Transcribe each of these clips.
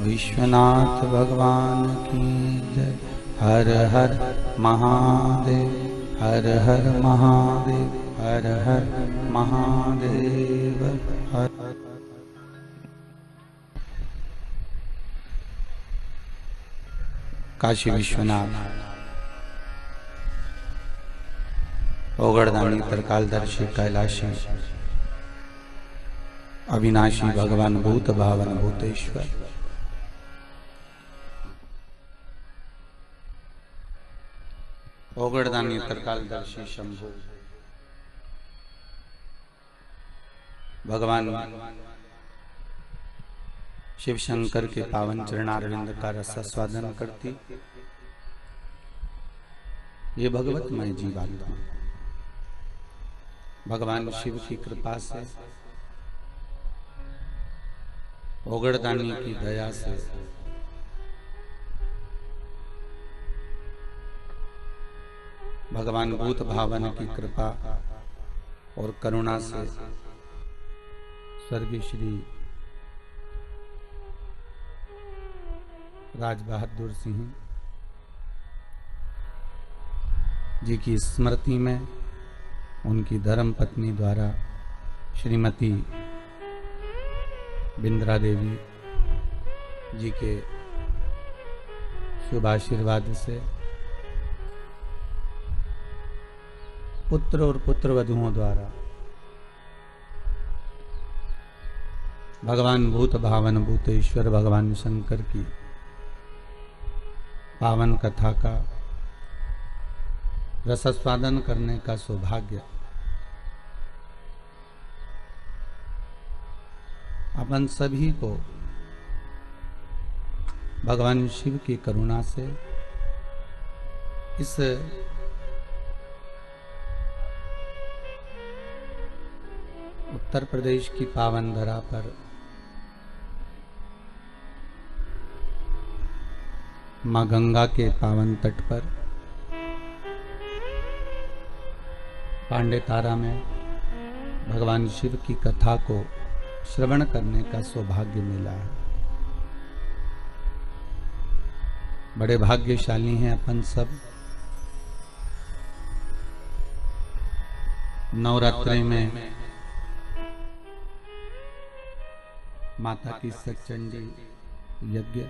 विश्वनाथ भगवान की जय। हर हर महादेव, हर हर महादेव, हर हर महादेव, हर। काशी विश्वनाथ, ओगड़दानी, त्रिकालदर्शी, कैलाशी, अविनाशी भगवान भूत भावन भूतेश्वर। ओगड़दानी, त्रिकालदर्शी शंभु भगवान शिव शंकर के पावन चरणारविंद का रसास्वादन करती ये भगवतमय जीवात्मा भगवान शिव की कृपा से, ओगड़दानी की दया से भगवान भूत भावन की कृपा और करुणा से स्वर्गीय श्री राज बहादुर सिंह जी की स्मृति में उनकी धर्म पत्नी द्वारा श्रीमती बिंद्रा देवी जी के शुभ आशीर्वाद से पुत्र और पुत्र वधुओं द्वारा भगवान भूत भावन भूतेश्वर भगवान शंकर की पावन कथा का रसास्वादन करने का सौभाग्य अपन सभी को भगवान शिव की करुणा से इस उत्तर प्रदेश की पावन धरा पर मां गंगा के पावन तट पर पांडे तारा में भगवान शिव की कथा को श्रवण करने का सौभाग्य मिला है। बड़े भाग्यशाली हैं अपन सब। नवरात्रि में माता की सतचंडी यज्ञ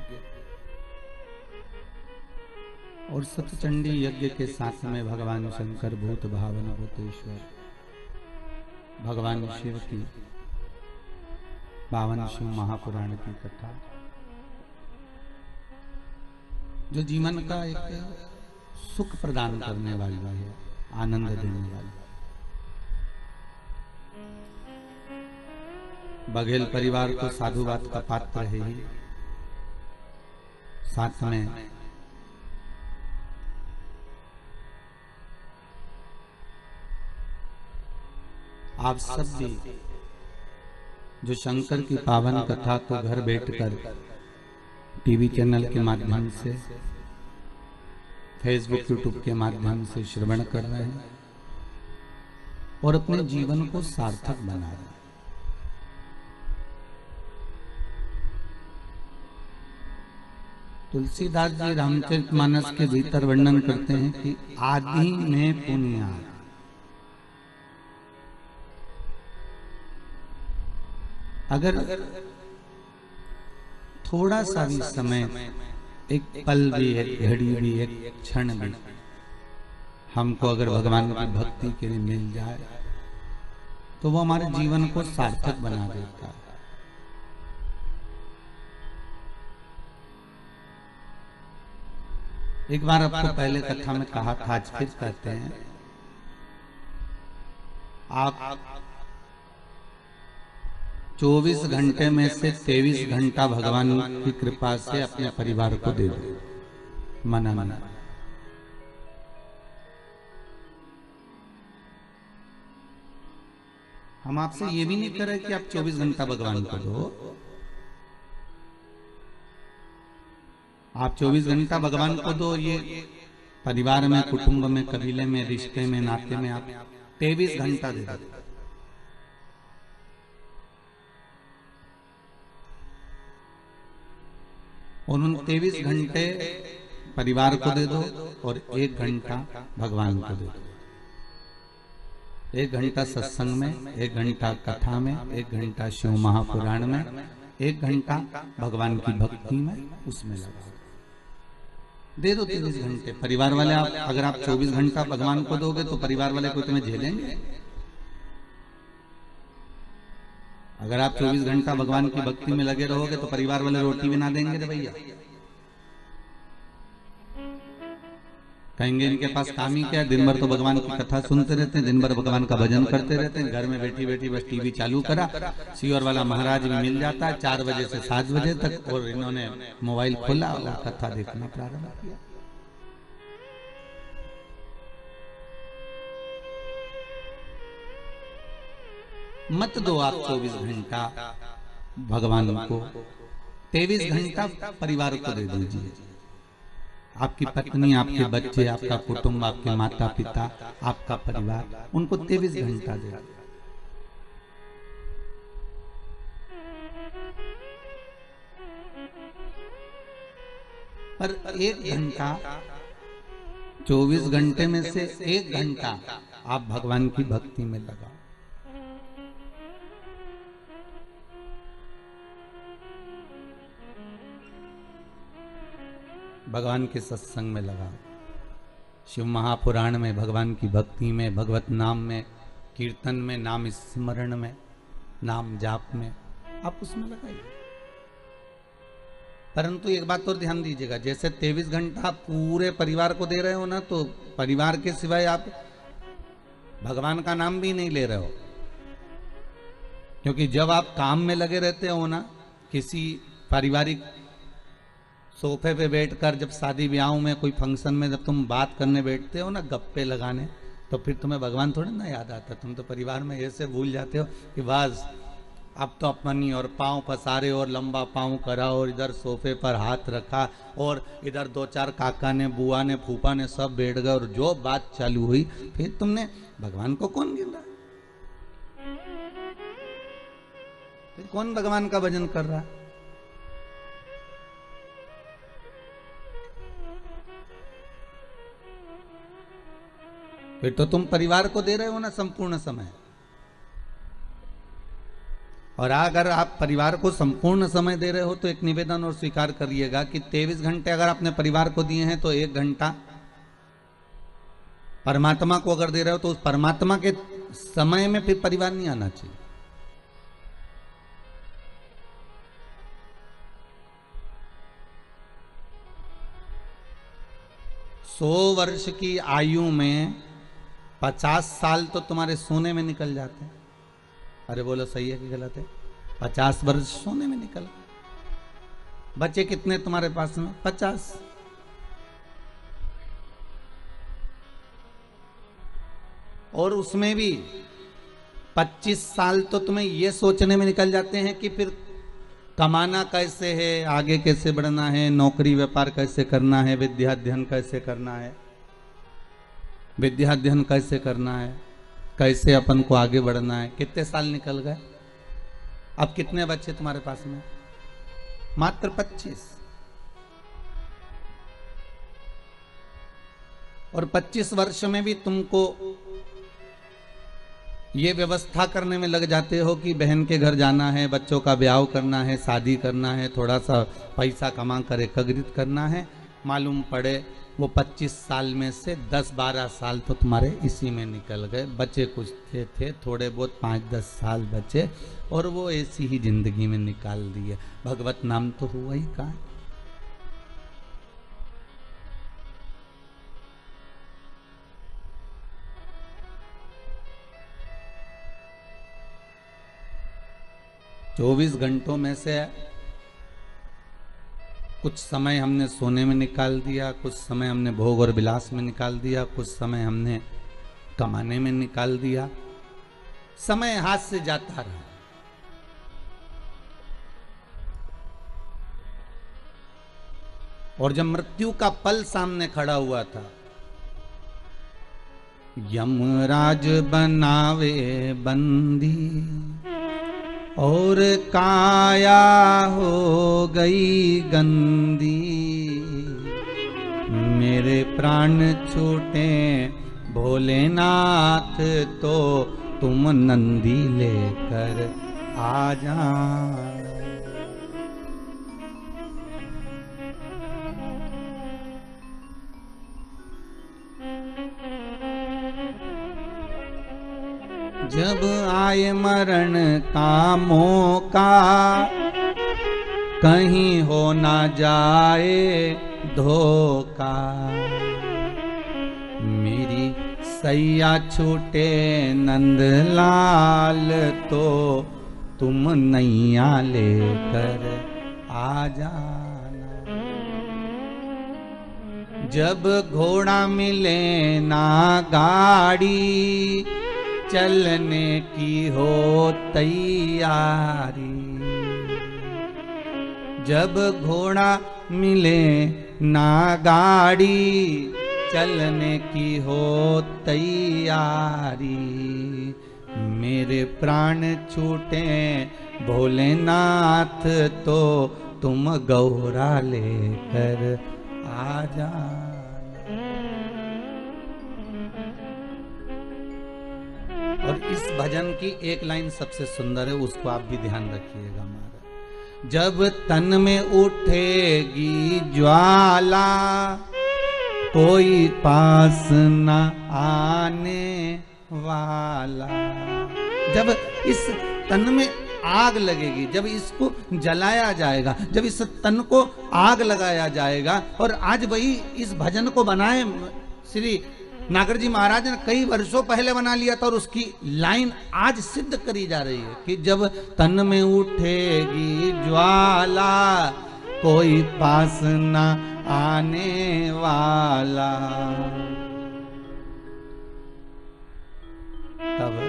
और सतचंडी यज्ञ के साथ में भगवान शंकर भूत भावन भूतेश्वर भगवान शिव की पावन शिव महापुराण की कथा जो जीवन का एक सुख प्रदान करने वाली है, आनंद देने वाली। बघेल परिवार को साधुवाद का पात्र है ही, साथ में आप सब भी जो शंकर की पावन कथा को घर बैठकर टीवी चैनल के माध्यम से, फेसबुक यूट्यूब के माध्यम से श्रवण कर रहे हैं और अपने जीवन को सार्थक बना रहे हैं। तुलसीदास जी रामचरितमानस के भीतर वर्णन करते हैं कि आदि में पुण्य, अगर थोड़ा सा भी समय, एक पल भी, एक घड़ी भी, एक क्षण भी हमको अगर भगवान की भक्ति के लिए मिल जाए तो वो हमारे जीवन को सार्थक बना देता है। एक बार आपको पहले कथा में कहा था, आज फिर कहते हैं, आप 24 घंटे में से 23 घंटा भगवान की कृपा से अपने परिवार को दे दो, मना मना। हम आपसे ये भी नहीं कर रहे कि आप 24 घंटा भगवान को दो, आप 24 घंटा भगवान को दो, ये परिवार में, कुटुंब में, कबीले में, रिश्ते में, नाते में आप 23 घंटा दे दो। और उन 23 घंटे परिवार को दे दो और 1 घंटा भगवान को दे दो। 1 घंटा सत्संग में, 1 घंटा कथा में, 1 घंटा शिव महापुराण में, 1 घंटा भगवान की भक्ति में, उसमें लगाओ। दे दो 23 घंटे। परिवार वाले अगर आप 24 घंटा भगवान को दोगे तो परिवार वाले को तुम्हें झेलेंगे? अगर आप 24 घंटा भगवान की भक्ति में लगे रहोगे तो परिवार वाले रोटी भी ना देंगे रे भैया। कहेंगे इनके पास काम ही क्या है, दिन भर तो भगवान की कथा सुनते रहते हैं, दिन भर भगवान का भजन करते रहते हैं, घर में बैठी बैठी बस टीवी चालू करा, सीओर वाला महाराज भी मिल जाता है 4 बजे से 7 बजे तक, और इन्होंने मोबाइल खोला और कथा देखना प्रारंभ किया। मत दो आप 24 घंटा भगवान को, 23 घंटा परिवार को दे दीजिए। आपकी पत्नी, आपके बच्चे, आपका कुटुंब, आपके माता पिता, आपका परिवार, उनको 23 घंटा दे। पर 1 घंटा, 24 घंटे में से 1 घंटा आप भगवान की भक्ति में लगाओ। भगवान के सत्संग में लगाओ, शिव महापुराण में, भगवान की भक्ति में, भगवत नाम में, कीर्तन में, नाम स्मरण में, नाम जाप में, आप उसमें लगाइए। परंतु एक बात और ध्यान दीजिएगा, जैसे 23 घंटा आप पूरे परिवार को दे रहे हो ना, तो परिवार के सिवाय आप भगवान का नाम भी नहीं ले रहे हो। क्योंकि जब आप काम में लगे रहते हो ना, किसी पारिवारिक सोफे पे बैठकर, जब शादी ब्याह में, कोई फंक्शन में जब तुम बात करने बैठते हो ना, गप्पे लगाने, तो फिर तुम्हें भगवान थोड़ा ना याद आता। तुम तो परिवार में ऐसे भूल जाते हो कि बस अब तो अपनी, और पाँव पसारे और लंबा पाँव करा और इधर सोफे पर हाथ रखा और इधर 2-4 काका ने, बुआ ने, फूफा ने सब बैठ गए और जो बात चालू हुई, फिर तुमने भगवान को कौन गिन रहा? फिर कौन भगवान का भजन कर रहा? फिर तो तुम परिवार को दे रहे हो ना संपूर्ण समय। और अगर आप परिवार को संपूर्ण समय दे रहे हो तो एक निवेदन और स्वीकार करिएगा कि 23 घंटे अगर आपने परिवार को दिए हैं तो 1 घंटा परमात्मा को अगर दे रहे हो तो उस परमात्मा के समय में फिर परिवार नहीं आना चाहिए। सौ वर्ष की आयु में 50 साल तो तुम्हारे सोने में निकल जाते हैं। अरे बोलो सही है कि गलत है? 50 वर्ष सोने में निकल, बच्चे कितने तुम्हारे पास में? 50। और उसमें भी 25 साल तो तुम्हें ये सोचने में निकल जाते हैं कि फिर कमाना कैसे है, आगे कैसे बढ़ना है, नौकरी व्यापार कैसे करना है, विद्या अध्ययन कैसे करना है, विद्या अध्ययन कैसे करना है, कैसे अपन को आगे बढ़ना है। कितने साल निकल गए? अब कितने बच्चे तुम्हारे पास में? मात्र 25। और 25 वर्ष में भी तुमको ये व्यवस्था करने में लग जाते हो कि बहन के घर जाना है, बच्चों का ब्याह करना है, शादी करना है, थोड़ा सा पैसा कमा कर एकत्रित करना है। मालूम पड़े वो 25 साल में से 10-12 साल तो तुम्हारे इसी में निकल गए। बच्चे कुछ थे थोड़े बहुत 5-10 साल बचे और वो ऐसी ही जिंदगी में निकाल दिए। भगवत नाम तो हुआ ही कहाँ? चौबीस घंटों में से कुछ समय हमने सोने में निकाल दिया, कुछ समय हमने भोग और विलास में निकाल दिया, कुछ समय हमने कमाने में निकाल दिया। समय हाथ से जाता रहा। और जब मृत्यु का पल सामने खड़ा हुआ था, यमराज बनावे बंदी, और काया हो गई गंदी, मेरे प्राण छूटे भोलेनाथ, तो तुम नंदी लेकर आ जाना। जब आए मरण का मौका, कहीं हो ना जाए धोखा, मेरी सैया छूटे नंदलाल, तो तुम नैया लेकर आ जाना। जब घोड़ा मिले ना गाड़ी, चलने की हो तैयारी, जब घोड़ा मिले ना गाड़ी, चलने की हो तैयारी, मेरे प्राण छूटे भोलेनाथ, तो तुम गौरा लेकर आ जाना। और इस भजन की एक लाइन सबसे सुंदर है, उसको आप भी ध्यान रखिएगा महाराज। जब तन में उठेगी ज्वाला, कोई पास न आने वाला। जब इस तन में आग लगेगी, जब इसको जलाया जाएगा, जब इस तन को आग लगाया जाएगा, और आज वही इस भजन को बनाए श्री नागर जी महाराज ने कई वर्षों पहले बना लिया था, और उसकी लाइन आज सिद्ध करी जा रही है कि जब तन में उठेगी ज्वाला, कोई पास न आने वाला, तब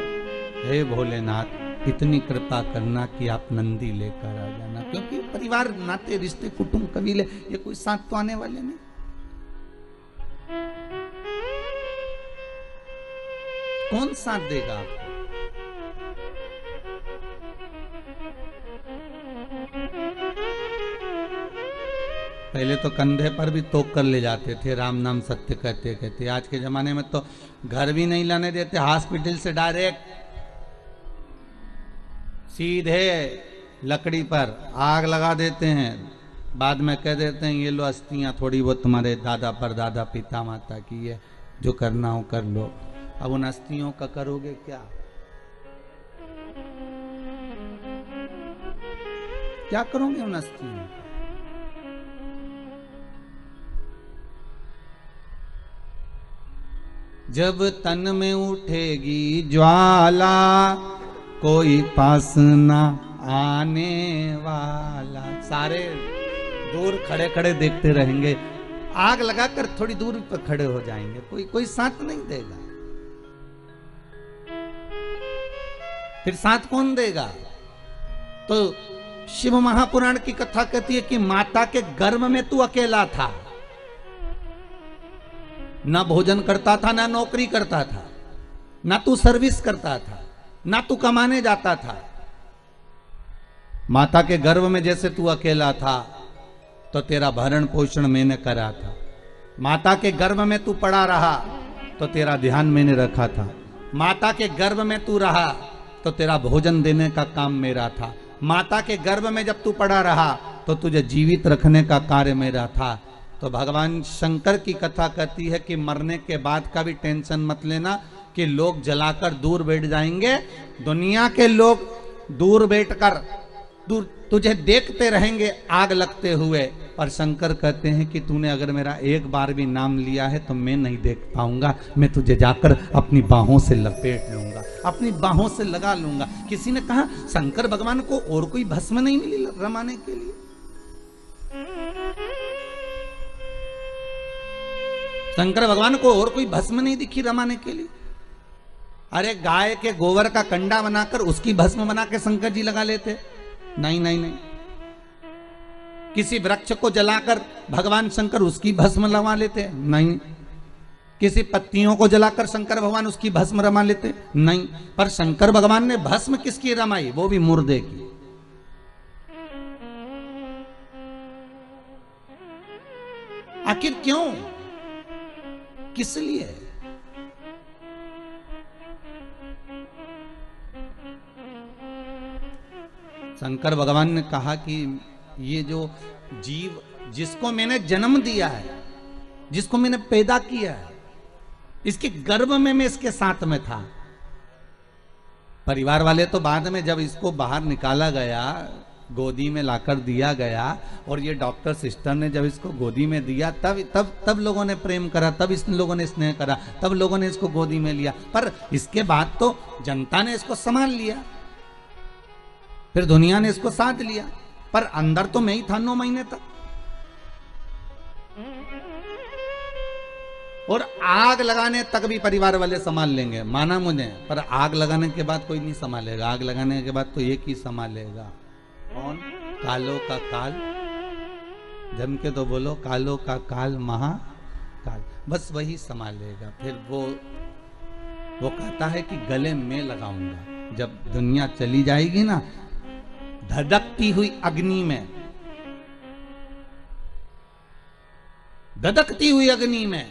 हे भोलेनाथ इतनी कृपा करना कि आप नंदी लेकर आ जाना। क्योंकि परिवार, नाते, रिश्ते, कुटुंब, कबीले, ये कोई साथ तो आने वाले नहीं। कौन साथ देगा आपको? पहले तो कंधे पर भी तोक कर ले जाते थे, राम नाम सत्य कहते कहते। आज के जमाने में तो घर भी नहीं लाने देते, हॉस्पिटल से डायरेक्ट सीधे लकड़ी पर आग लगा देते हैं, बाद में कह देते हैं ये लो अस्थियां, थोड़ी बहुत तुम्हारे दादा परदादा पिता माता की है, जो करना हो कर लो। अब उन अस्थियों का करोगे क्या? क्या करोगे उन अस्थियों का? जब तन में उठेगी ज्वाला, कोई पास ना आने वाला। सारे दूर खड़े खड़े देखते रहेंगे, आग लगाकर थोड़ी दूर पर खड़े हो जाएंगे, कोई साथ नहीं देगा। फिर साथ कौन देगा? तो शिव महापुराण की कथा कहती है कि माता के गर्भ में तू अकेला था, ना भोजन करता था, ना नौकरी करता था, ना तू सर्विस करता था, ना तू कमाने जाता था। माता के गर्भ में जैसे तू अकेला था, तो तेरा भरण पोषण मैंने करा था। माता के गर्भ में तू पड़ा रहा, तो तेरा ध्यान मैंने रखा था। माता के गर्भ में तू रहा, तो तेरा भोजन देने का काम मेरा था। माता के गर्भ में जब तू पड़ा रहा, तो तुझे जीवित रखने का कार्य मेरा था। तो भगवान शंकर की कथा कहती है कि मरने के बाद का भी टेंशन मत लेना कि लोग जलाकर दूर बैठ जाएंगे। दुनिया के लोग दूर बैठकर तुझे देखते रहेंगे आग लगते हुए, और शंकर कहते हैं कि तूने अगर मेरा एक बार भी नाम लिया है तो मैं नहीं देख पाऊंगा, मैं तुझे जाकर अपनी बाहों से लपेट लूंगा, अपनी बाहों से लगा लूंगा। किसी ने कहा शंकर भगवान को और कोई भस्म नहीं मिली रमाने के लिए? शंकर भगवान को और कोई भस्म नहीं दिखी रमाने के लिए? अरे गाय के गोबर का कंडा बनाकर उसकी भस्म बना के शंकर जी लगा लेते। नहीं नहीं नहीं। किसी वृक्ष को जलाकर भगवान शंकर उसकी भस्म लगा लेते? नहीं। किसी पत्तियों को जलाकर शंकर भगवान उसकी भस्म रमा लेते? नहीं, पर शंकर भगवान ने भस्म किसकी रमाई? वो भी मुर्दे की। आखिर क्यों, किस लिए? शंकर भगवान ने कहा कि ये जो जीव जिसको मैंने जन्म दिया है, जिसको मैंने पैदा किया है, इसके गर्भ में मैं इसके साथ में था। परिवार वाले तो बाद में जब इसको बाहर निकाला गया, गोदी में लाकर दिया गया, और ये डॉक्टर सिस्टर ने जब इसको गोदी में दिया, तब लोगों ने प्रेम करा, तब इस लोगों ने स्नेह करा, तब लोगों ने इसको गोदी में लिया। पर इसके बाद तो जनता ने इसको संभाल लिया, फिर दुनिया ने इसको साथ लिया, पर अंदर तो मैं ही था 9 महीने तक। और आग लगाने तक भी परिवार वाले संभाल लेंगे, माना मुझे, पर आग लगाने के बाद कोई नहीं संभालेगा। आग लगाने के बाद तो एक ही संभालेगा। कौन? कालो का काल। जम के तो बोलो, कालो का काल महाकाल, बस वही संभालेगा। फिर वो कहता है कि गले में लगाऊंगा। जब दुनिया चली जाएगी ना, धधकती हुई अग्नि में, धधकती हुई अग्नि में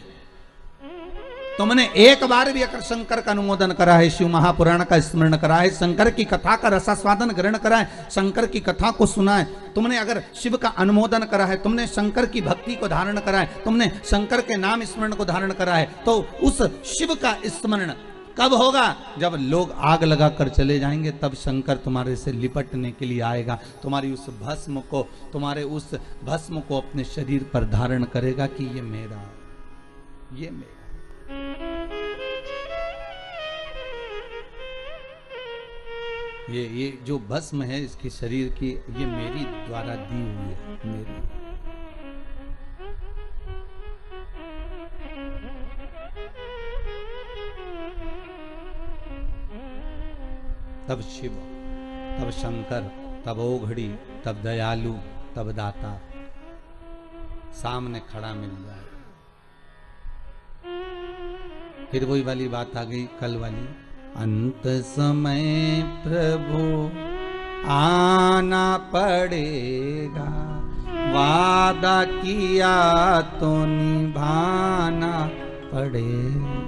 तुमने एक बार भी अगर शंकर का अनुमोदन करा है, शिव महापुराण का स्मरण करा है, शंकर की कथा का रसास्वादन ग्रहण करा है, शंकर की कथा को सुना है, तुमने अगर शिव का अनुमोदन करा है, तुमने शंकर की भक्ति को धारण करा है, तुमने शंकर के नाम स्मरण को धारण करा है, तो उस शिव का स्मरण कब होगा? जब लोग आग लगा कर चले जाएंगे, तब शंकर तुम्हारे से लिपटने के लिए आएगा, तुम्हारी उस भस्म को, तुम्हारे उस भस्म को अपने शरीर पर धारण करेगा कि ये मेरा, ये मेरा। ये जो भस्म है इसकी शरीर की, ये मेरी द्वारा दी हुई है, मेरी। तब शिव, तब शंकर, तब ओघड़ी, तब दयालु, तब दाता सामने खड़ा मिल जाए। फिर वही वाली बात आ गई कल वाली, अंत समय प्रभु आना पड़ेगा, वादा किया तो निभाना पड़ेगा।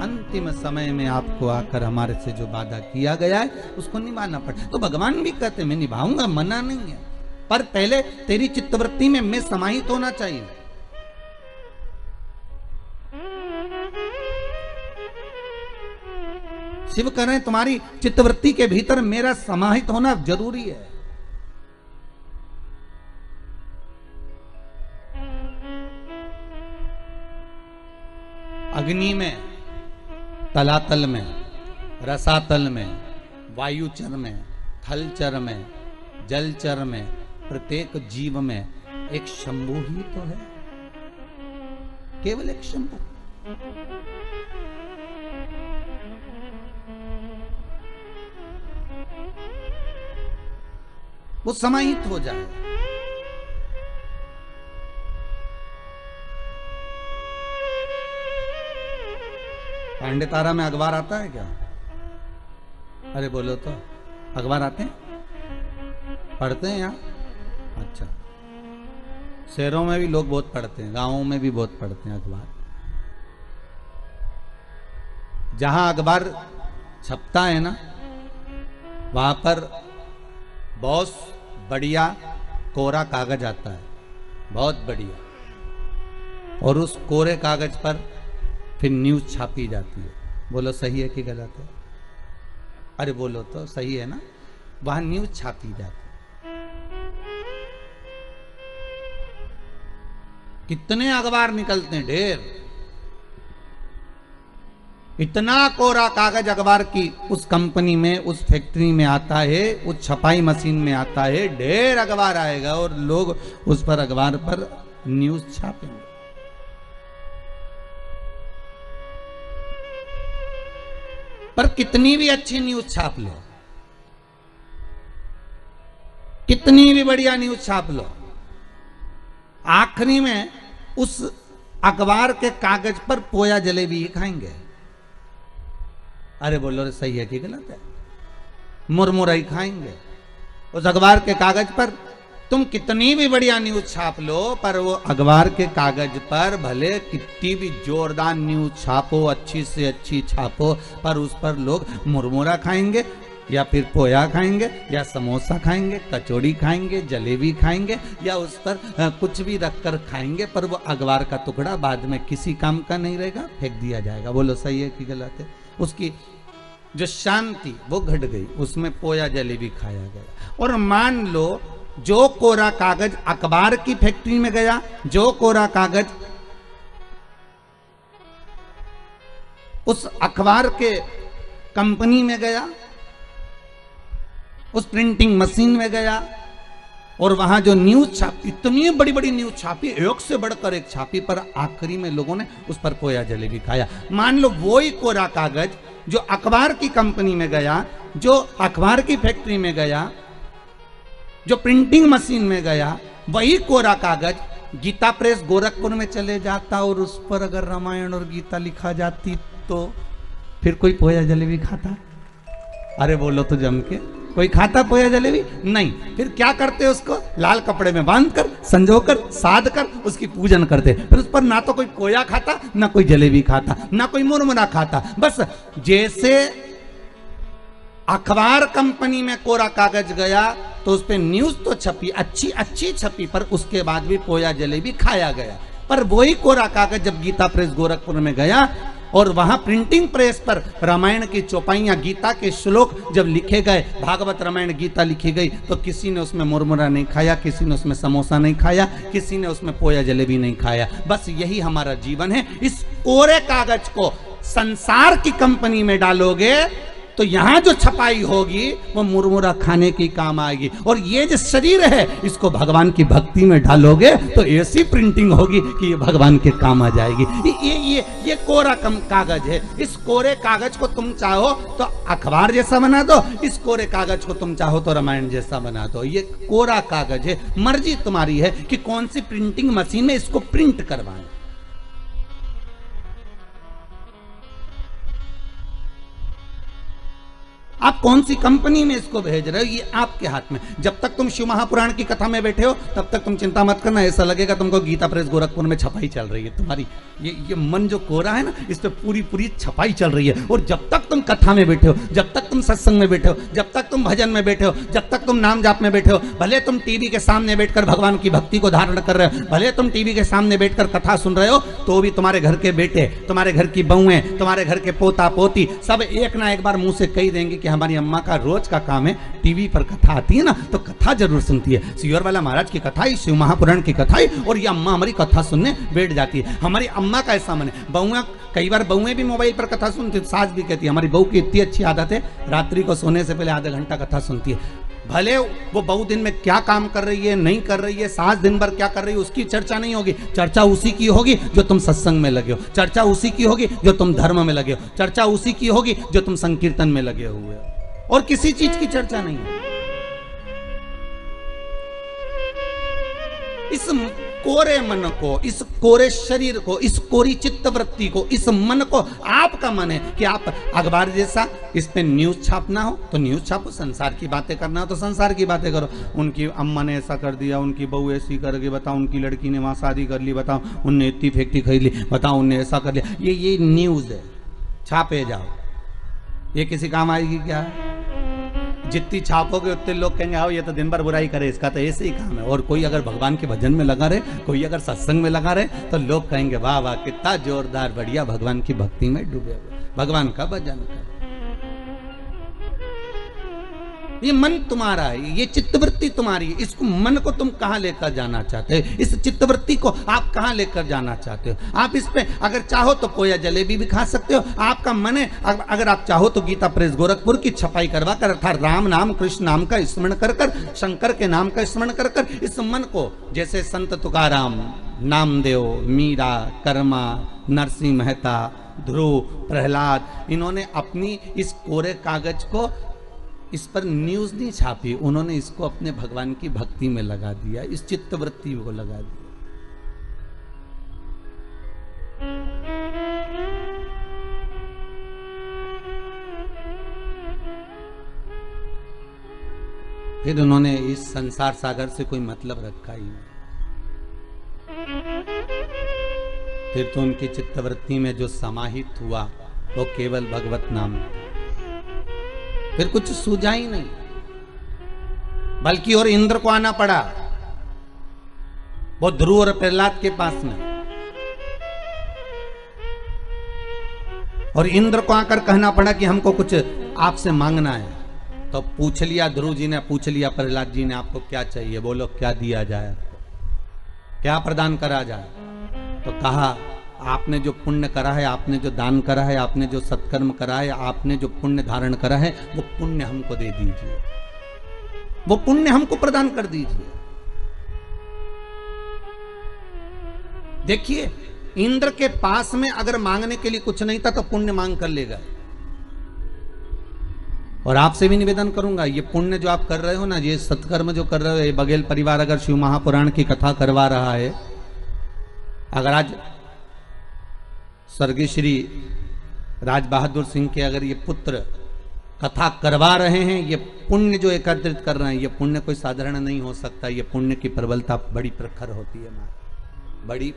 अंतिम समय में आपको आकर हमारे से जो वादा किया गया है उसको निभाना पड़े। तो भगवान भी कहते मैं निभाऊंगा, मना नहीं है, पर पहले तेरी चित्तवृत्ति में मैं समाहित होना चाहिए। शिव कह रहे हैं तुम्हारी चित्तवृत्ति के भीतर मेरा समाहित होना जरूरी है। अग्नि में, तलातल में, रसातल में, वायुचर में, थलचर में, जलचर में, प्रत्येक जीव में एक शंभु ही तो है, केवल एक शंभु। वो समाहित हो जाए। पांडे तारा में अखबार आता है क्या? अरे बोलो तो, अखबार आते हैं, पढ़ते हैं यहाँ? अच्छा, शहरों में भी लोग बहुत पढ़ते हैं, गांवों में भी बहुत पढ़ते हैं अखबार। जहां अखबार छपता है ना, वहां पर बहुत बढ़िया कोरा कागज आता है, बहुत बढ़िया, और उस कोरे कागज पर फिर न्यूज छापी जाती है। बोलो सही है कि गलत है? अरे बोलो तो, सही है ना? वहां न्यूज छापी जाती है। कितने अखबार निकलते हैं, ढेर। इतना कोरा कागज अखबार की उस कंपनी में, उस फैक्ट्री में आता है, उस छपाई मशीन में आता है, ढेर अखबार आएगा और लोग उस पर अखबार पर न्यूज छापेंगे। पर कितनी भी अच्छी न्यूज छाप लो, कितनी भी बढ़िया न्यूज छाप लो, आखिरी में उस अखबार के कागज पर पोया जलेबी ही खाएंगे। अरे बोलो रे, सही है कि गलत है? मुरमुरा ही खाएंगे। उस अखबार के कागज पर तुम कितनी भी बढ़िया न्यूज छाप लो, पर वो अखबार के कागज पर भले कितनी भी जोरदार न्यूज छापो, अच्छी से अच्छी छापो, पर उस पर लोग मुरमुरा खाएंगे या फिर पोया खाएंगे या समोसा खाएंगे, कचौड़ी खाएंगे, जलेबी खाएंगे, या उस पर कुछ भी रखकर खाएंगे, पर वो अखबार का टुकड़ा बाद में किसी काम का नहीं रहेगा, फेंक दिया जाएगा। बोलो सही है कि गलत है? उसकी जो शांति वो घट गई, उसमें पोया जलेबी खाया गया। और मान लो जो कोरा कागज अखबार की फैक्ट्री में गया, जो कोरा कागज उस अखबार के कंपनी में गया, उस प्रिंटिंग मशीन में गया, और वहां जो न्यूज छापी, इतनी बड़ी बड़ी न्यूज छापी, एक से बढ़कर एक छापी, पर आखिरी में लोगों ने उस पर पोया जलेबी खाया। मान लो वही कोरा कागज जो अखबार की कंपनी में गया, जो अखबार की फैक्ट्री में गया, जो प्रिंटिंग मशीन में गया, वही कोरा कागज गीता प्रेस गोरखपुर में चले जाता और उस पर अगर रामायण और गीता लिखा जाती तो फिर कोई पोया जलेबी खाता? अरे बोलो तो जम के, कोई खाता पोया जलेबी? नहीं। फिर क्या करते उसको? लाल कपड़े में बांधकर, संजोकर, साध कर उसकी पूजन करते। फिर उस पर ना तो कोई पोया खाता, ना कोई जलेबी खाता, ना कोई मुरमुरा खाता। बस जैसे अखबार कंपनी में कोरा कागज गया तो उस पर न्यूज तो छपी, अच्छी अच्छी छपी, पर उसके बाद भी पोया जलेबी खाया गया। पर वही कोरा कागज जब गीता प्रेस गोरखपुर में गया और वहां प्रिंटिंग प्रेस पर रामायण की चौपाइयां, गीता के श्लोक जब लिखे गए, भागवत रामायण गीता लिखी गई, तो किसी ने उसमें मुरमुरा नहीं खाया, किसी ने उसमें समोसा नहीं खाया, किसी ने उसमें पोया जलेबी नहीं खाया। बस यही हमारा जीवन है। इस कोरे कागज को संसार की कंपनी में डालोगे तो यहां जो छपाई होगी वो मुरमुरा खाने की काम आएगी। और ये जो शरीर है इसको भगवान की भक्ति में डालोगे तो ऐसी प्रिंटिंग होगी कि ये भगवान के काम आ जाएगी। ये कोरा कागज है। इस कोरे कागज को तुम चाहो तो अखबार जैसा बना दो, इस कोरे कागज को तुम चाहो तो रामायण जैसा बना दो। ये कोरा कागज है, मर्जी तुम्हारी है कि कौन सी प्रिंटिंग मशीन में इसको प्रिंट करवाएं। आप कौन सी कंपनी में इसको भेज रहे हो, ये आपके हाथ में। जब तक तुम शिव महापुराण की कथा में बैठे हो तब तक तुम चिंता मत करना, ऐसा लगेगा तुमको गीता प्रेस गोरखपुर में छपाई चल रही है। तुम्हारी ये मन जो कोरा है ना, इस पे पूरी छपाई चल रही है। और जब तक तुम कथा में बैठे हो, जब तक तुम सत्संग में बैठे हो, जब तक तुम भजन में बैठे हो, जब तक तुम नाम जाप में बैठे हो, भले तुम टीवी के सामने बैठकर भगवान की भक्ति को धारण कर रहे हो, भले तुम टीवी के सामने बैठकर कथा सुन रहे हो, तो भी तुम्हारे घर के बेटे, तुम्हारे घर की बहुएं, तुम्हारे घर के पोता पोती सब एक ना एक बार मुंह से कही देंगे कि हमारी अम्मा का रोज का काम है टीवी पर कथा आती है ना तो कथा जरूर सुनती है। सियोर वाला महाराज की कथा ही, शिव महापुराण की कथा ही, और ये अम्मा हमारी कथा सुनने बैठ जाती है। हमारी अम्मा का ऐसा मन है। बहुएं, कई बार बहुएं भी मोबाइल पर कथा सुनती, सास भी कहती है हमारी बहू की इतनी अच्छी आदत है, रात्रि को सोने से पहले आधा घंटा कथा सुनती है। भले वो बहू दिन में क्या काम कर रही है, नहीं कर रही है, सास दिन भर क्या कर रही है, उसकी चर्चा नहीं होगी। चर्चा उसी की होगी जो तुम सत्संग में लगे हो, चर्चा उसी की होगी जो तुम धर्म में लगे हो, चर्चा उसी की होगी जो तुम संकीर्तन में लगे हुए हो, और किसी चीज की चर्चा नहीं है। इस कोरे मन को, इस कोरे शरीर को, इस कोरी चित्त वृत्ति को, इस मन को, आपका मन है कि आप अखबार जैसा इस पे न्यूज छापना हो तो न्यूज छापो, संसार की बातें करना हो तो संसार की बातें करो। उनकी अम्मा ने ऐसा कर दिया, उनकी बहू ऐसी कर गई, बताओ उनकी लड़की ने वहां शादी कर ली, बताओ उनने इतनी फैक्ट्री खरीद ली, बताओ उनने ऐसा कर लिया। ये न्यूज है, छापे जाओ। ये किसी काम आएगी क्या? जितनी छापोगे उतने लोग कहेंगे आओ ये तो दिन भर बुराई करे, इसका तो ऐसे ही काम है। और कोई अगर भगवान के भजन में लगा रहे, कोई अगर सत्संग में लगा रहे, तो लोग कहेंगे वाह वाह कितना जोरदार, बढ़िया, भगवान की भक्ति में डूबे हुए, भगवान का भजन कर। ये मन तुम्हारा है, ये चित्तवृत्ति तुम्हारी है। इसको मन को तुम कहां लेकर जाना चाहते हो? इस चित्तवृत्ति को आप कहां लेकर जाना चाहते हो? आप इस पे अगर चाहो तो पोया जलेबी भी खा सकते हो, आपका मन है। अगर आप चाहो तो गीता प्रेस गोरखपुर की छपाई करवा कर, अर्थात राम नाम कृष्ण नाम का स्मरण कर कर, शंकर के नाम का स्मरण कर कर, इस मन को, जैसे संत तुकाराम, नामदेव, मीरा, कर्मा, नरसिंह मेहता, ध्रुव, प्रहलाद, इन्होंने अपनी इस कोरे कागज को, इस पर न्यूज नहीं छापी, उन्होंने इसको अपने भगवान की भक्ति में लगा दिया, इस चित्तवृत्ति को लगा दिया। फिर उन्होंने इस संसार सागर से कोई मतलब रखा ही नहीं। फिर तो उनकी चित्तवृत्ति में जो समाहित हुआ वो केवल भगवत नाम, फिर कुछ सूझा ही नहीं, बल्कि और इंद्र को आना पड़ा, वो ध्रुव और प्रहलाद के पास में, और इंद्र को आकर कहना पड़ा कि हमको कुछ आपसे मांगना है। तो पूछ लिया ध्रुव जी ने, पूछ लिया प्रहलाद जी ने, आपको क्या चाहिए, बोलो क्या दिया जाए आपको, क्या प्रदान करा जाए। तो कहा आपने जो पुण्य करा है, आपने जो दान करा है, आपने जो सत्कर्म करा है, आपने जो पुण्य धारण करा है, वो पुण्य हमको दे दीजिए, वो पुण्य हमको प्रदान कर दीजिए। देखिए इंद्र के पास में अगर मांगने के लिए कुछ नहीं था तो पुण्य मांग कर लेगा। और आपसे भी निवेदन करूंगा, ये पुण्य जो आप कर रहे हो ना, ये सत्कर्म जो कर रहे हो, ये बघेल परिवार अगर शिव महापुराण की कथा करवा रहा है, अगर आज स्वर्गीय श्री राज बहादुर सिंह के अगर ये पुत्र कथा करवा रहे हैं, ये पुण्य जो एकत्रित कर रहे हैं, ये पुण्य कोई साधारण नहीं हो सकता। ये पुण्य की प्रबलता बड़ी प्रखर होती है, बड़ी।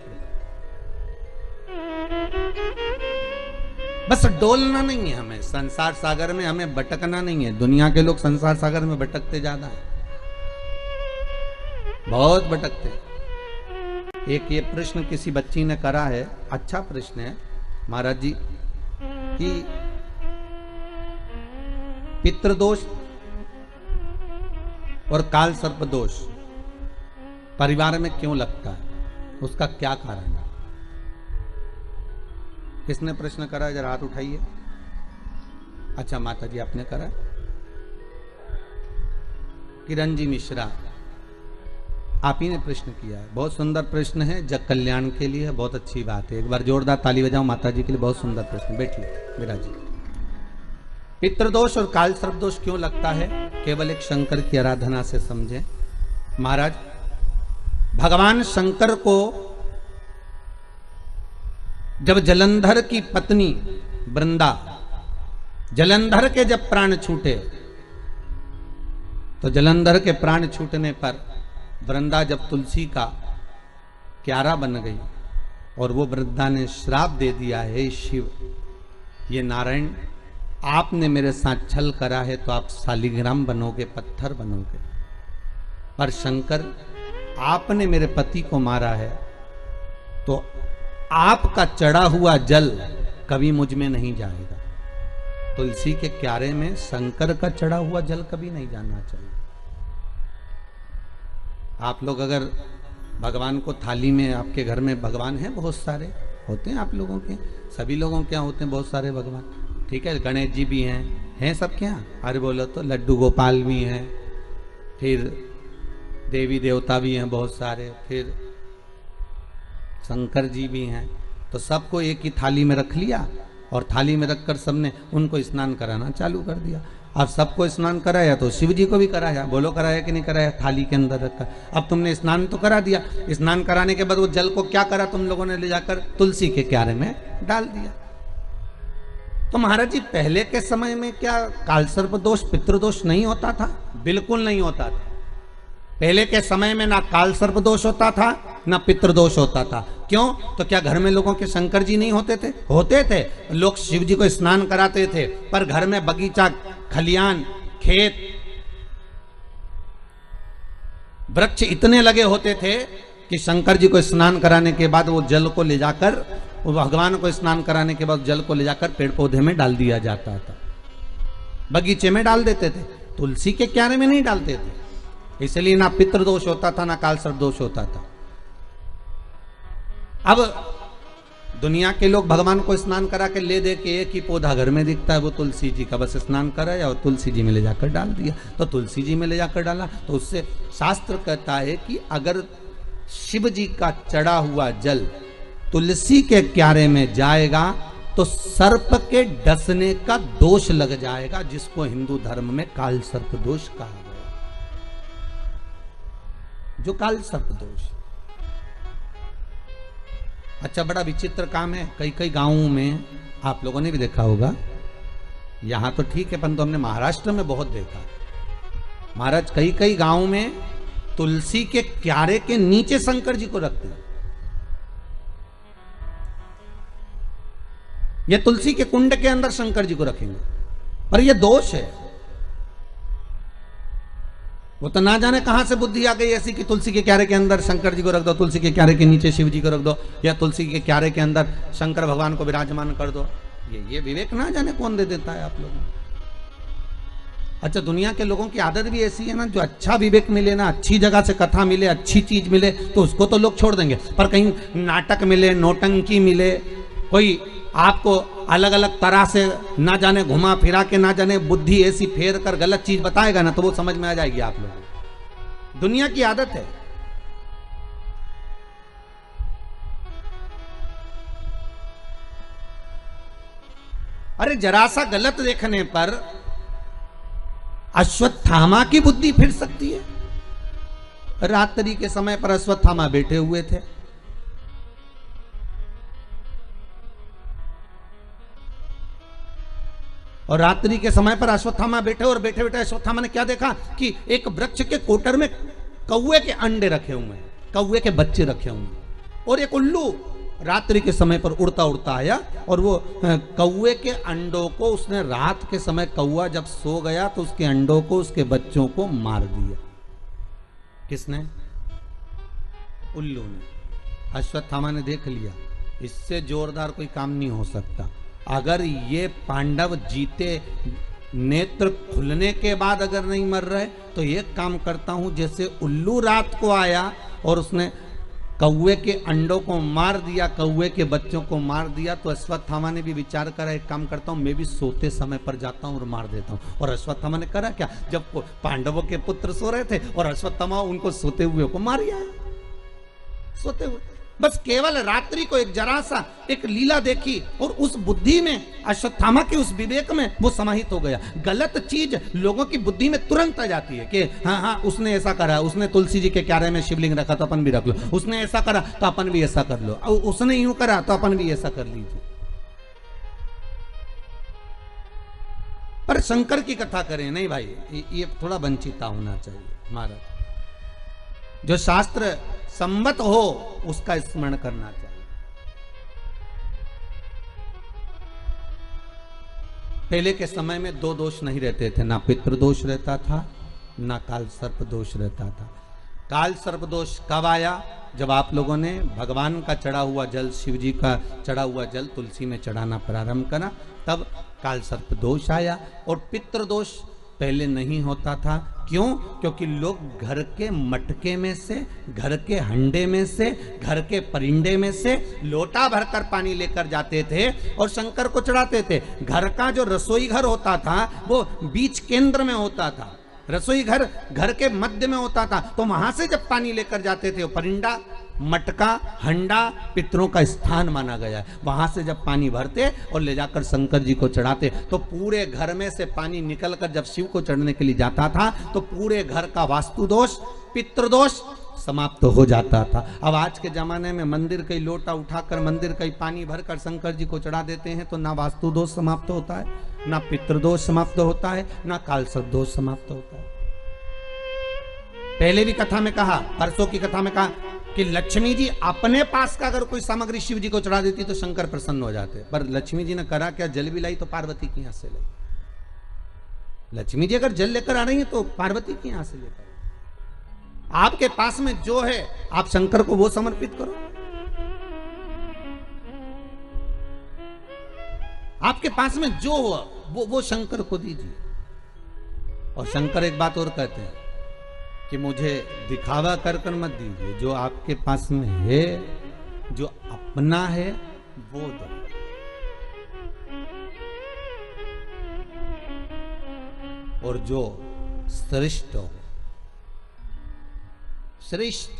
बस डोलना नहीं है हमें संसार सागर में, हमें भटकना नहीं है। दुनिया के लोग संसार सागर में भटकते ज्यादा है, बहुत भटकते हैं। एक ये प्रश्न किसी बच्ची ने करा है, अच्छा प्रश्न है महाराज जी, कि पितृदोष और काल सर्प दोष परिवार में क्यों लगता है, उसका क्या कारण है? किसने प्रश्न करा, जरा हाथ उठाइए। अच्छा माता जी आपने करा। किरण जी मिश्रा आप ही ने प्रश्न किया है, बहुत सुंदर प्रश्न है, जग कल्याण के लिए बहुत अच्छी बात है। एक बार जोरदार ताली बजाओ माता जी के लिए, बहुत सुंदर प्रश्न। बैठिए विराजी। पितृदोष और काल सर्प दोष क्यों लगता है, केवल एक शंकर की आराधना से समझें। महाराज भगवान शंकर को जब जलंधर की पत्नी वृंदा, जलंधर के जब प्राण छूटे, तो जलंधर के प्राण छूटने पर वृंदा जब तुलसी का क्यारा बन गई और वो वृंदा ने श्राप दे दिया, हे शिव, ये नारायण आपने मेरे साथ छल करा है तो आप शालिग्राम बनोगे, पत्थर बनोगे, पर शंकर आपने मेरे पति को मारा है तो आपका चढ़ा हुआ जल कभी मुझ में नहीं जाएगा। तुलसी के क्यारे में शंकर का चढ़ा हुआ जल कभी नहीं जाना चाहिए। आप लोग अगर भगवान को थाली में, आपके घर में भगवान हैं बहुत सारे, होते हैं आप लोगों के, सभी लोगों के यहाँ होते हैं बहुत सारे भगवान, ठीक है, गणेश जी भी हैं सबके यहाँ, अरे बोलो तो लड्डू गोपाल भी हैं, फिर देवी देवता भी हैं बहुत सारे, फिर शंकर जी भी हैं। तो सबको एक ही थाली में रख लिया और थाली में रखकर सबने उनको स्नान कराना चालू कर दिया। अब सबको स्नान कराया तो शिव जी को भी कराया, बोलो कराया कि नहीं कराया, थाली के अंदर रखा। अब तुमने स्नान तो करा दिया, स्नान कराने के बाद वो जल को क्या करा तुम लोगों ने, ले जाकर तुलसी के क्यारे में डाल दिया। तो महाराज जी पहले के समय में क्या कालसर्प दोष पितृदोष नहीं होता था? बिल्कुल नहीं होता था। पहले के समय में ना कालसर्प दोष होता था ना पितृदोष होता था। क्यों? तो क्या घर में लोगों के शंकर जी नहीं होते थे? होते थे, लोग शिव जी को स्नान कराते थे, पर घर में बगीचा, खलियान, खेत, वृक्ष इतने लगे होते थे कि शंकर जी को स्नान कराने के बाद वो जल को ले जाकर, भगवान को स्नान कराने के बाद जल को ले जाकर पेड़ पौधे में डाल दिया जाता था, बगीचे में डाल देते थे, तुलसी के क्यारे में नहीं डालते थे। इसलिए ना पितृदोष होता था ना कालसर्प दोष होता था। अब दुनिया के लोग भगवान को स्नान करा के ले दे के एक ही पौधा घर में दिखता है, वो तुलसी जी का, बस स्नान कराया और तुलसी जी में ले जाकर डाल दिया। तो तुलसी जी में ले जाकर डाला तो उससे शास्त्र कहता है कि अगर शिव जी का चढ़ा हुआ जल तुलसी के क्यारे में जाएगा तो सर्प के डसने का दोष लग जाएगा, जिसको हिंदू धर्म में काल सर्प दोष कहा गया। जो काल सर्प दोष, अच्छा, बड़ा विचित्र काम है। कई कई गांवों में आप लोगों ने भी देखा होगा, यहां तो ठीक है परंतु हमने महाराष्ट्र में बहुत देखा। महाराज कई कई गांवों में तुलसी के क्यारे के नीचे शंकर जी को रखते हैं। ये तुलसी के कुंड के अंदर शंकर जी को रखेंगे, पर यह दोष है। वो तो ना जाने कहां से बुद्धि आ गई ऐसी कि तुलसी के क्यारे के अंदर शंकर जी को रख दो, तुलसी के क्यारे के नीचे शिव जी को रख दो, या तुलसी के क्यारे के अंदर शंकर भगवान को विराजमान कर दो। ये विवेक ना जाने कौन दे देता है आप लोगों को। अच्छा, दुनिया के लोगों की आदत भी ऐसी है ना, जो अच्छा विवेक मिले ना, अच्छी जगह से कथा मिले, अच्छी चीज मिले तो उसको तो लोग छोड़ देंगे, पर कहीं नाटक मिले, नौटंकी मिले, कोई आपको अलग अलग तरह से ना जाने घुमा फिरा के ना जाने बुद्धि ऐसी फेर कर गलत चीज बताएगा ना, तो वो समझ में आ जाएगी आप लोगों को। दुनिया की आदत है। अरे जरा सा गलत देखने पर अश्वत्थामा की बुद्धि फिर सकती है। रात्रि के समय पर अश्वत्थामा बैठे हुए थे, और रात्रि के समय पर अश्वत्थामा बैठे, और बैठे बैठे अश्वत्थामा ने क्या देखा कि एक वृक्ष के कोटर में कौवे के अंडे रखे हुए हैं, कौवे के बच्चे रखे हुए हैं, और एक उल्लू रात्रि के समय पर उड़ता उड़ता आया, और वो कौवे के अंडों को उसने रात के समय, कौवा जब सो गया तो उसके अंडों को, उसके बच्चों को मार दिया। किसने? उल्लू ने। अश्वत्थामा ने देख लिया इससे जोरदार कोई काम नहीं हो सकता। अगर ये पांडव जीते, नेत्र खुलने के बाद अगर नहीं मर रहे, तो एक काम करता हूं, जैसे उल्लू रात को आया और उसने कौवे के अंडों को मार दिया, कौवे के बच्चों को मार दिया, तो अश्वत्थामा ने भी विचार करा, एक काम करता हूं, मैं भी सोते समय पर जाता हूं और मार देता हूं। और अश्वत्थामा ने करा क्या, जब पांडवों के पुत्र सो रहे थे और अश्वत्थामा उनको सोते हुए को मार आया, सोते हुए। बस केवल रात्रि को एक जरा सा एक लीला देखी, और उस बुद्धि में, अश्वत्थामा के उस विवेक में वो समाहित हो गया। गलत चीज लोगों की बुद्धि में तुरंत आ जाती है कि हाँ हाँ उसने ऐसा करा, उसने तुलसी जी के क्यारे में शिवलिंग रखा तो अपन भी रख लो, उसने ऐसा करा तो अपन भी ऐसा कर लो, उसने यूं करा तो अपन भी ऐसा कर लीजिए। पर शंकर की कथा करें नहीं भाई, ये थोड़ा वंचिता होना चाहिए। महाराज जो शास्त्र सम्मत हो उसका स्मरण करना चाहिए। पहले के समय में दो दोष नहीं रहते थे, ना पितृदोष रहता था, ना काल सर्प दोष रहता था। काल सर्प दोष कब आया? जब आप लोगों ने भगवान का चढ़ा हुआ जल, शिव जी का चढ़ा हुआ जल तुलसी में चढ़ाना प्रारंभ करा, तब काल सर्प दोष आया। और पितृदोष पहले नहीं होता था। क्यों? क्योंकि लोग घर के मटके में से, घर के हंडे में से, घर के परिंडे में से लोटा भरकर पानी लेकर जाते थे और शंकर को चढ़ाते थे। घर का जो रसोई घर होता था वो बीच केंद्र में होता था, रसोई घर घर के मध्य में होता था, तो वहां से जब पानी लेकर जाते थे, परिंडा, मटका, हंडा पितरों का स्थान माना गया है। वहां से जब पानी भरते और ले जाकर शंकर जी को चढ़ाते, तो पूरे घर में से पानी निकलकर जब शिव को चढ़ने के लिए जाता था, तो पूरे घर का वास्तु दोष, पितृदोष समाप्त हो जाता था। अब आज के जमाने में मंदिर का लोटा उठाकर, मंदिर का पानी भरकर शंकर जी को चढ़ा देते हैं, तो ना वास्तु दोष समाप्त होता है, ना पितृदोष समाप्त होता है, ना कालसर्प दोष समाप्त होता है। पहले भी कथा में कहा, परसों की कथा में कहा कि लक्ष्मी जी अपने पास का अगर कोई सामग्री शिव जी को चढ़ा देती तो शंकर प्रसन्न हो जाते, पर लक्ष्मी जी ने करा क्या? जल भी लाई तो पार्वती की यहां से लाई। लक्ष्मी जी अगर जल लेकर आ रही है तो पार्वती की यहां से लेकर, आपके पास में जो है आप शंकर को वो समर्पित करो। आपके पास में जो हुआ वो शंकर को दीजिए। और शंकर एक बात और कहते हैं कि मुझे दिखावा कर कर मत दीजिए, जो आपके पास में है, जो अपना है वो दो। और जो श्रेष्ठ हो, श्रेष्ठ,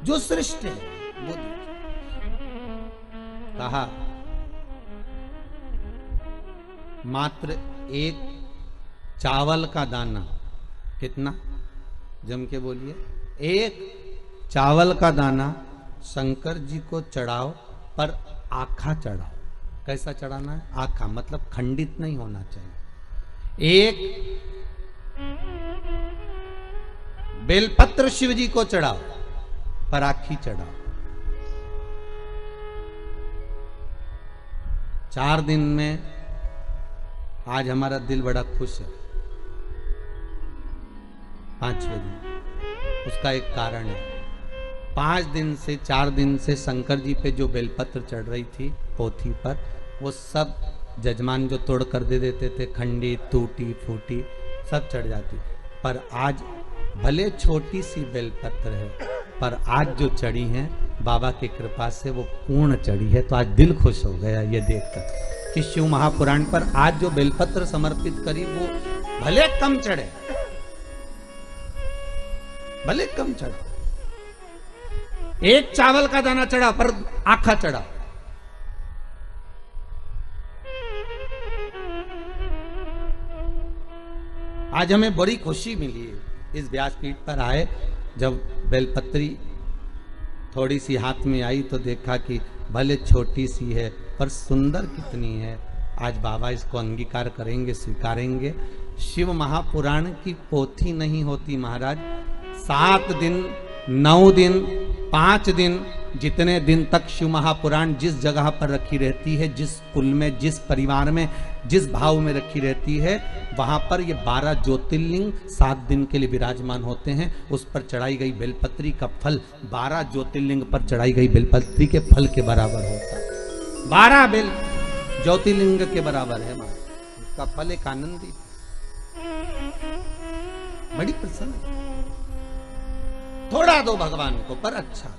जो श्रेष्ठ है वो दीजिए। कहा मात्र एक चावल का दाना, कितना? जम के बोलिए। एक चावल का दाना शंकर जी को चढ़ाओ पर आखा चढ़ाओ। कैसा चढ़ाना है? आखा मतलब खंडित नहीं होना चाहिए। एक बेलपत्र शिव जी को चढ़ाओ पर आखी चढ़ाओ। 4 दिन में आज हमारा दिल बड़ा खुश है। 5वें दिन उसका एक कारण है। 5 दिन से 4 दिन से शंकर जी पे जो बेलपत्र चढ़ रही थी पोथी पर, वो सब जजमान जो तोड़ कर दे देते थे, खंडी टूटी फूटी सब चढ़ जाती। पर आज भले छोटी सी बेलपत्र है, पर आज जो चढ़ी है बाबा की कृपा से वो पूर्ण चढ़ी है। तो आज दिल खुश हो गया ये देखकर कि शिव महापुराण पर आज जो बेलपत्र समर्पित करी वो भले कम चढ़े, भले कम चढ़ा, एक चावल का दाना चढ़ा पर आखा चढ़ा। आज हमें बड़ी खुशी मिली है इस व्यासपीठ पर आए। जब बेलपत्री थोड़ी सी हाथ में आई तो देखा कि भले छोटी सी है पर सुंदर कितनी है। आज बाबा इसको अंगीकार करेंगे, स्वीकारेंगे। शिव महापुराण की पोथी नहीं होती महाराज। 7 दिन, 9 दिन, 5 दिन, जितने दिन तक शिव महापुराण जिस जगह पर रखी रहती है, जिस कुल में, जिस परिवार में, जिस भाव में रखी रहती है, वहां पर ये 12 ज्योतिर्लिंग 7 दिन के लिए विराजमान होते हैं। उस पर चढ़ाई गई बेलपत्री का फल 12 ज्योतिर्लिंग पर चढ़ाई गई बेलपत्री के फल के बराबर होता है। 12 बेल ज्योतिर्लिंग के बराबर है। उसका फल एक आनंदी, बड़ी प्रसन्न। थोड़ा दो भगवान को पर अच्छा।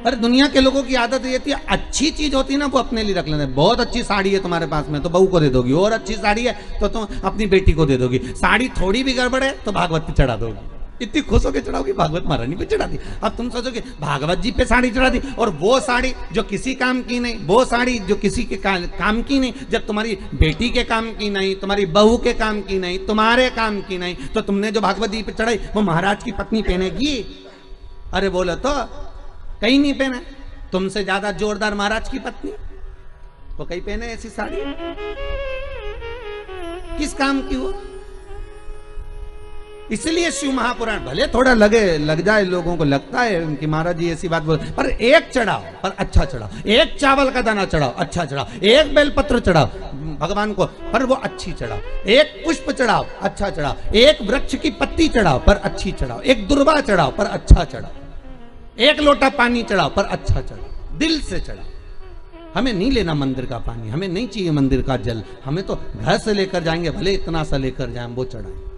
पर दुनिया के लोगों की आदत ये थी, अच्छी चीज होती है ना वो अपने लिए रख लेते। बहुत अच्छी साड़ी है तुम्हारे पास में तो बहू को दे दोगी, और अच्छी साड़ी है तो तुम अपनी बेटी को दे दोगी। साड़ी थोड़ी भी गड़बड़ है तो भागवत पे चढ़ा दोगी। इतनी खुश होकर चढ़ाओगी, भागवत महारानी पे चढ़ा दी। अब तुम सोचोगे भागवत जी पे साड़ी चढ़ा दी, और वो साड़ी जो किसी काम की नहीं, वो साड़ी जो किसी के काम की नहीं, जब तुम्हारी बेटी के काम की नहीं, तुम्हारी बहू के काम की नहीं, तुम्हारे काम की नहीं, तो तुमने जो भागवत जी पे चढ़ाई वो महाराज की पत्नी पहनेगी? अरे बोलो तो कहीं नहीं पहने। तुमसे ज्यादा जोरदार महाराज की पत्नी तो कहीं पहने ऐसी साड़ी? किस काम की हो? इसलिए शिव महापुराण भले थोड़ा लग जाए, लोगों को लगता है कि महाराज जी ऐसी बात बोल, पर एक चढ़ाओ पर अच्छा चढ़ाओ। एक चावल का दाना चढ़ाओ, अच्छा चढ़ाओ। एक बेलपत्र चढ़ाओ भगवान को पर वो अच्छी चढ़ाओ। एक पुष्प चढ़ाओ, अच्छा चढ़ाओ। एक वृक्ष की पत्ती चढ़ाओ पर अच्छी चढ़ाओ। एक दुर्वा चढ़ाओ पर अच्छा चढ़ाओ। एक लोटा पानी चढ़ाओ पर अच्छा चढ़ाओ। दिल से चढ़ाओ। हमें नहीं लेना मंदिर का पानी, हमें नहीं चाहिए मंदिर का जल, हमें तो घर से लेकर जाएंगे, भले इतना सा लेकर जाएं, वो चढ़ाएं।